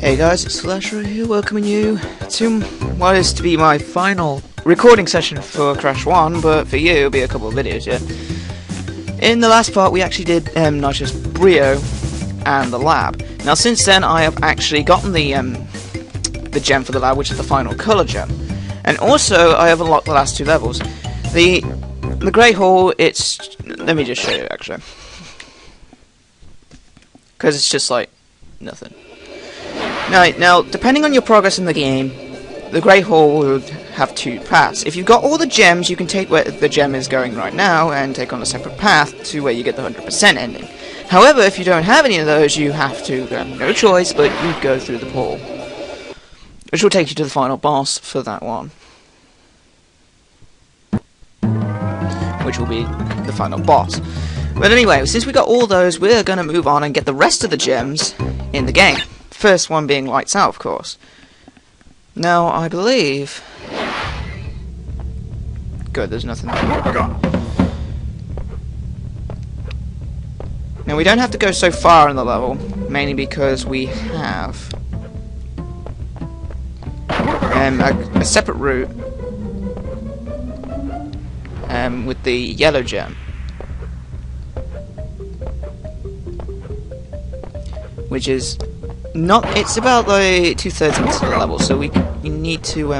Hey guys, it's Slasher here, welcoming you to what is to be my final recording session for Crash 1, but for you it'll be a couple of videos yet. In the last part we actually did not just Brio and the lab. Now since then I have actually gotten the gem for the lab, which is the final colour gem. And also I have unlocked the last two levels. The Grey Hall, it's... let me just show you actually. Because it's just like nothing. Now, depending on your progress in the game, the Grey Hall will have two paths. If you've got all the gems, you can take where the gem is going right now and take on a separate path to where you get the 100% ending. However, if you don't have any of those, you have to have no choice but you go through the pool, which will take you to the final boss for that one, which will be the final boss. But anyway, since we got all those, we're going to move on and get the rest of the gems in the game. First one being Lights Out, of course. Now, I believe... good, there's nothing there. Now, we don't have to go so far in the level, mainly because we have a separate route with the yellow gem, which is not, it's about like 2/3 into the level, so we need to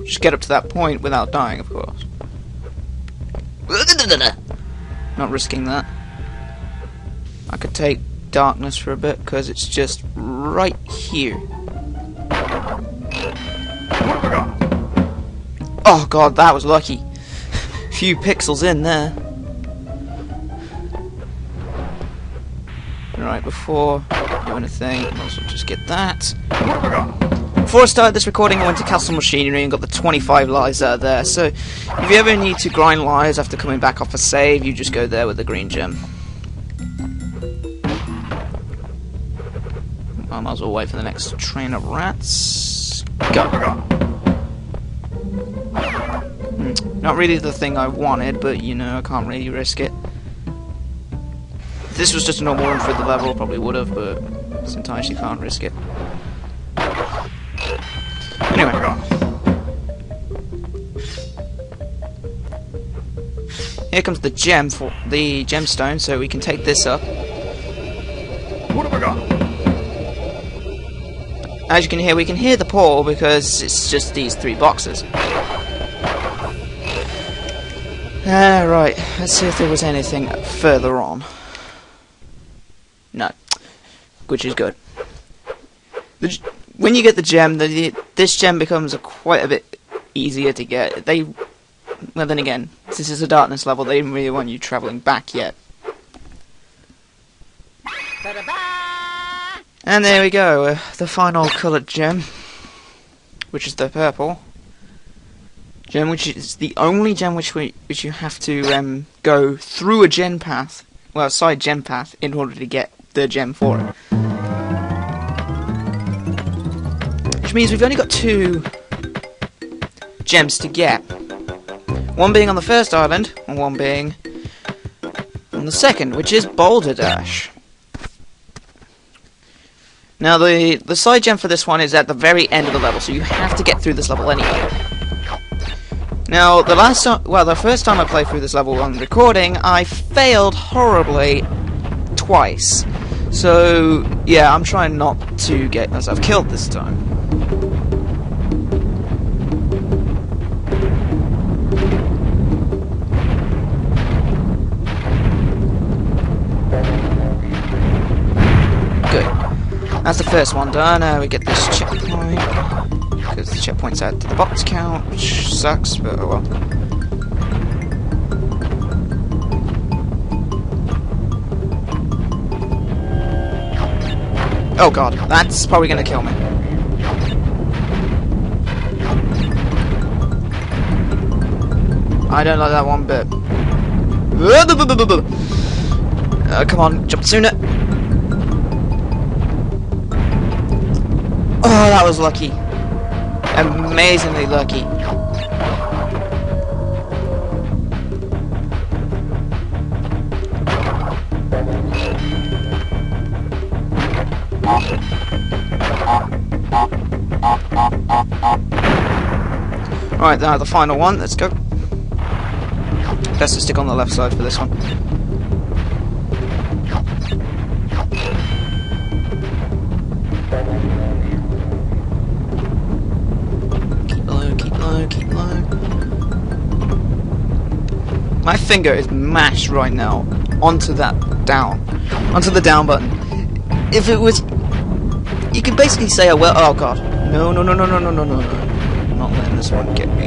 just get up to that point without dying, of course. Not risking that. I could take darkness for a bit because it's just right here. Oh god, that was lucky. Few pixels in there. Right, before I do anything, I'll also just get that. Before I started this recording, I went to Castle Machinery and got the 25 lives out of there. So, if you ever need to grind lives after coming back off a save, you just go there with the green gem. I might as well wait for the next train of rats. Go! Not really the thing I wanted, but you know, I can't really risk it. If this was just a normal run through the level, I probably would have, but sometimes you can't risk it. Anyway. Here comes the gem, for the gemstone, so we can take this up. What have I got? As you can hear, we can hear the pool because it's just these three boxes. Right, let's see if there was anything further on. No, which is good. When you get the gem, this gem becomes quite a bit easier to get. Well then again, this is a darkness level, they didn't really want you travelling back yet. And there we go, the final coloured gem, which is the purple gem, which is the only gem which you have to go through a gem path, well, side gem path, in order to get the gem for it. Which means we've only got two gems to get. One being on the first island, and one being on the second, which is Boulder Dash. Now the side gem for this one is at the very end of the level, so you have to get through this level anyway. Now the first time I played through this level on recording, I failed horribly twice. So yeah, I'm trying not to get myself killed this time. Good. That's the first one done. We get this checkpoint, because the checkpoint's out to the box count, which sucks, but oh well. Oh god, that's probably gonna kill me. I don't like that one bit. Come on, jump sooner. Oh, that was lucky. Amazingly lucky. Right, now the final one. Let's go. Best to stick on the left side for this one. Keep low, keep low, keep low. My finger is mashed right now onto the down button. If it was, you could basically say, oh god, no, I'm not letting this one get me.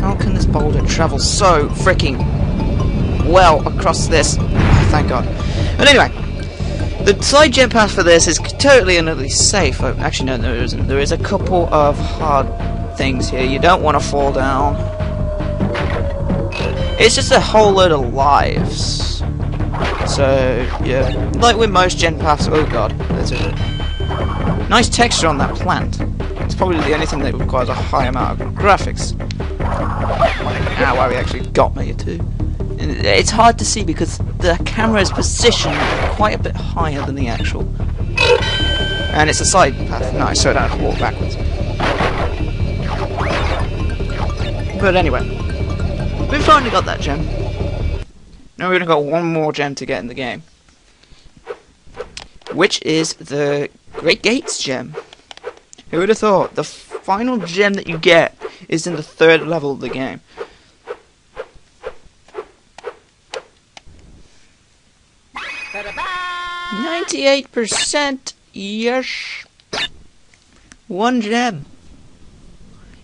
How can this boulder travel so freaking well across this? Oh, thank god. But anyway, the side jump path for this is totally and utterly safe. Oh, actually, no, there isn't. There is a couple of hard things here. You don't want to fall down. It's just a whole load of lives. So, yeah. Like with most gen paths, oh god, there's a nice texture on that plant. It's probably the only thing that requires a high amount of graphics. Ah, wow, he actually got me too. And it's hard to see because the camera is positioned quite a bit higher than the actual. And it's a side path. Nice, so I don't have to walk backwards. But anyway, we've finally got that gem. Now we've only got one more gem to get in the game, which is the Great Gates gem. Who would have thought? The final gem that you get is in the 3rd level of the game. Ta-da-da! 98%, yes. One gem.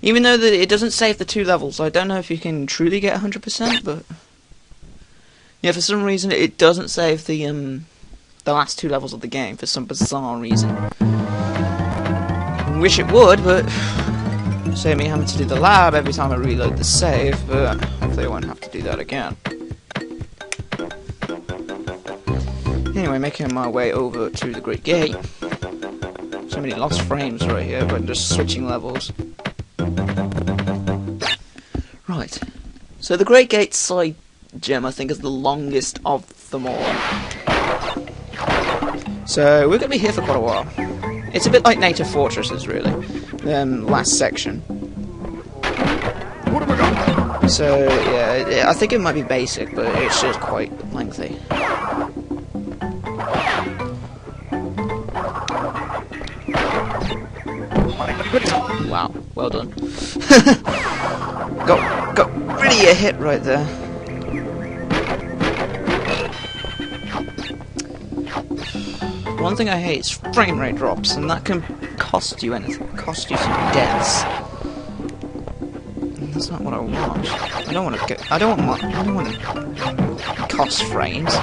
Even though it doesn't save the 2 levels, I don't know if you can truly get 100%, but yeah, for some reason it doesn't save the last 2 levels of the game for some bizarre reason. I wish it would, but save me having to do the lab every time I reload the save, but hopefully I won't have to do that again. Anyway, making my way over to the Great Gate. So many lost frames right here, but just switching levels. Right. So the Great Gate side gem, I think, is the longest of them all. So we're going to be here for quite a while. It's a bit like Native Fortresses, really. Last section. What have I got? So, yeah, I think it might be basic, but it's just quite lengthy. Wow, well done. got really a hit right there. One thing I hate is frame rate drops, and that can cost you anything. Cost you some deaths. And that's not what I want. I don't want to cost frames.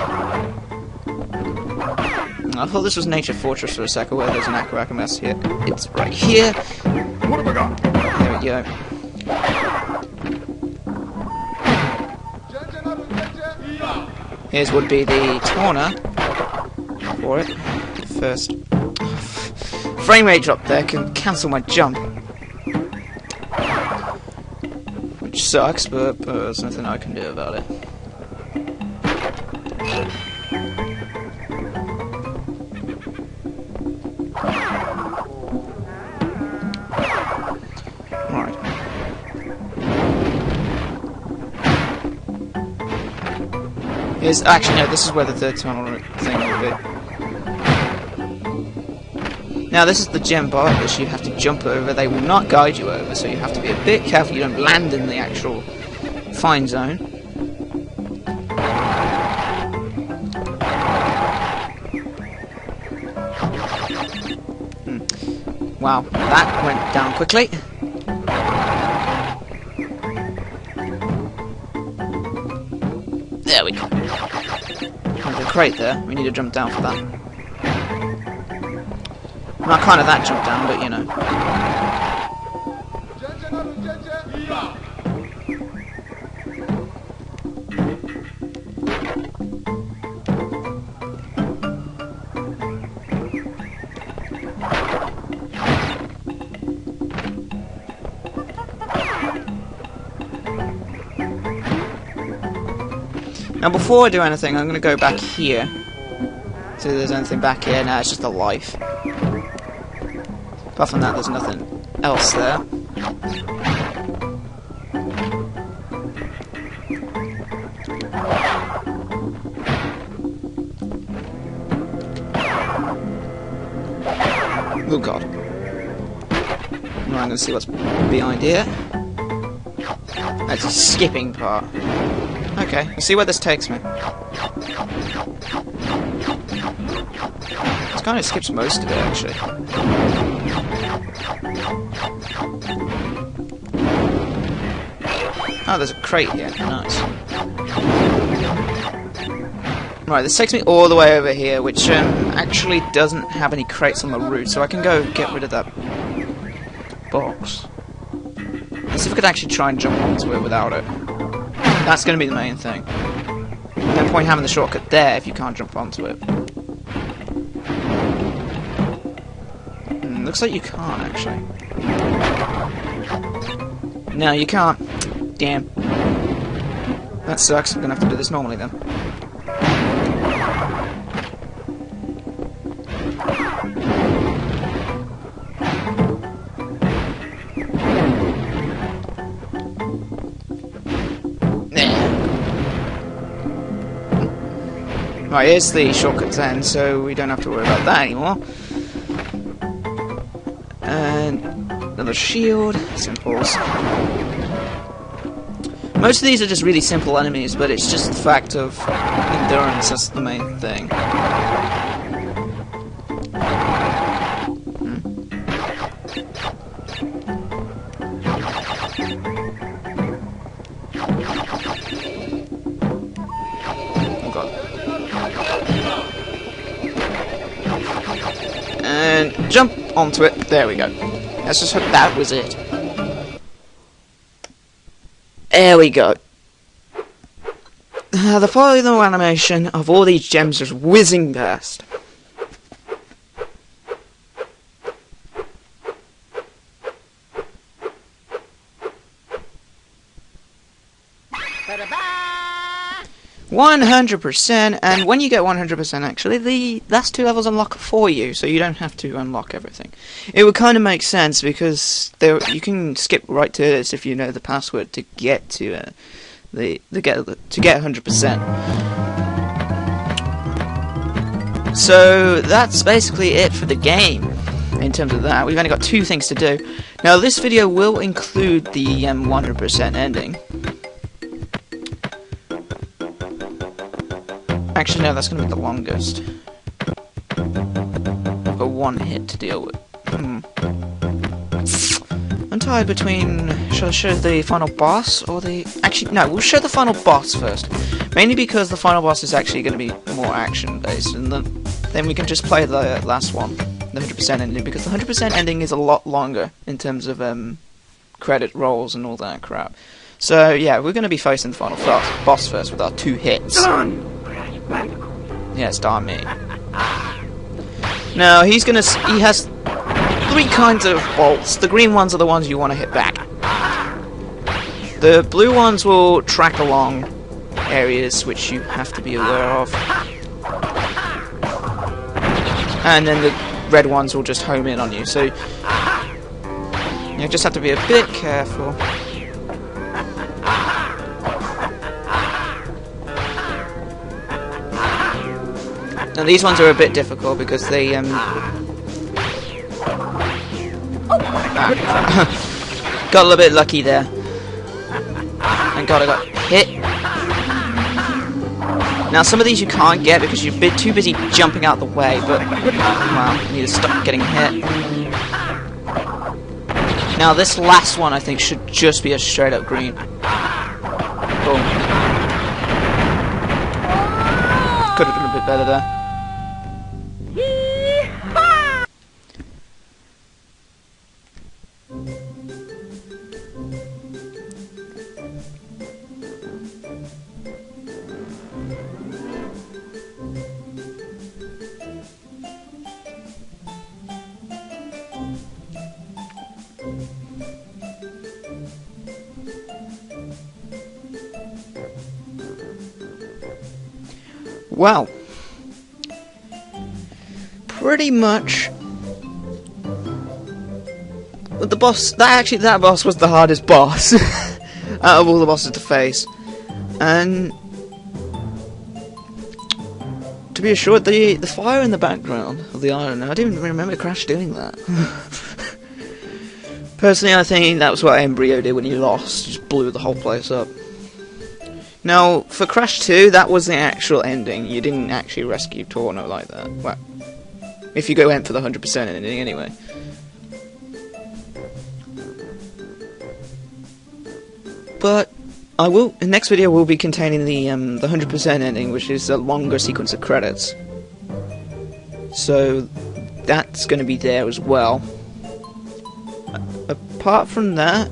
I thought this was Nature Fortress for a second, where there's an Aquacamas here. It's right here. What have I got? There we go. Here's would be the corner for it. First frame rate drop there can cancel my jump, which sucks, but there's nothing I can do about it. Right. Here's actually no. This is where the 3rd tunnel thing will be. Now this is the gem bar that you have to jump over. They will not guide you over, so you have to be a bit careful you don't land in the actual fine zone. Wow, that went down quickly. There we go. There's a crate there. We need to jump down for that. Not kind of that jump down, but you know. Now before I do anything, I'm going to go back here See if there's anything back here. No, it's just a life. Apart from that, there's nothing else there. Oh god. Right, I'm gonna see what's behind here. That's a skipping part. Okay, let's see where this takes me. This kind of skips most of it, actually. Oh, there's a crate here. Nice. Right, this takes me all the way over here, which actually doesn't have any crates on the route, so I can go get rid of that box. Let's see if I could actually try and jump onto it without it. That's going to be the main thing. No point having the shortcut there if you can't jump onto it. Looks like you can't, actually. No, you can't. Damn. That sucks. I'm going to have to do this normally then. Right, here's the shortcut then, so we don't have to worry about that anymore. And another shield, simples. Most of these are just really simple enemies, but it's just the fact of endurance that's the main thing. Oh god. And jump onto it. There we go. Let's just hope that was it. There we go. The final animation of all these gems is whizzing past. Ba-da-ba! 100%, and when you get 100%, actually, the last two levels unlock for you, so you don't have to unlock everything. It would kind of make sense because you can skip right to this if you know the password to get to get 100%. So that's basically it for the game. In terms of that, we've only got two things to do. Now, this video will include the 100% ending. Actually, no, that's going to be the longest. I've got one hit to deal with. I'm tired between... Shall I show the final boss or the... Actually, no, we'll show the final boss first. Mainly because the final boss is actually going to be more action-based, and then we can just play the last one, the 100% ending, because the 100% ending is a lot longer in terms of credit rolls and all that crap. So, yeah, we're going to be facing the final boss first with our 2 hits. Done! Yes, darn me. Now, he has 3 kinds of bolts. The green ones are the ones you want to hit back. The blue ones will track along areas which you have to be aware of. And then the red ones will just home in on you, so you just have to be a bit careful. Now these ones are a bit difficult because they got a little bit lucky there. Thank God I got hit. Now some of these you can't get because you're a bit too busy jumping out the way, but well, you need to stop getting hit. Now this last one I think should just be a straight up green. Boom. Could have done a bit better there. Well, pretty much with the boss. That boss was the hardest boss out of all the bosses to face, and to be assured, the fire in the background of the island. I didn't even remember Crash doing that. Personally, I think that was what Embryo did when he lost. Just blew the whole place up. Now, for Crash 2, that was the actual ending. You didn't actually rescue Torno like that. Well, if you went for the 100% ending, anyway. But I will. The next video will be containing the 100% ending, which is a longer sequence of credits. So that's going to be there as well. Apart from that,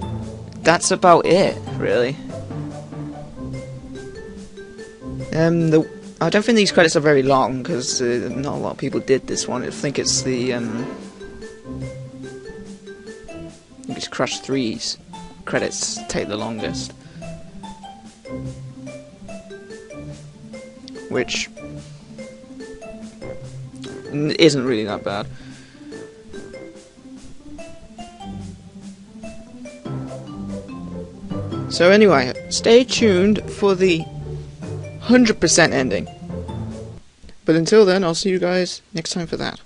that's about it, really. I don't think these credits are very long because not a lot of people did this one. I think it's the Crash 3's credits take the longest, which isn't really that bad. So anyway, stay tuned for the 100% ending. But until then, I'll see you guys next time for that.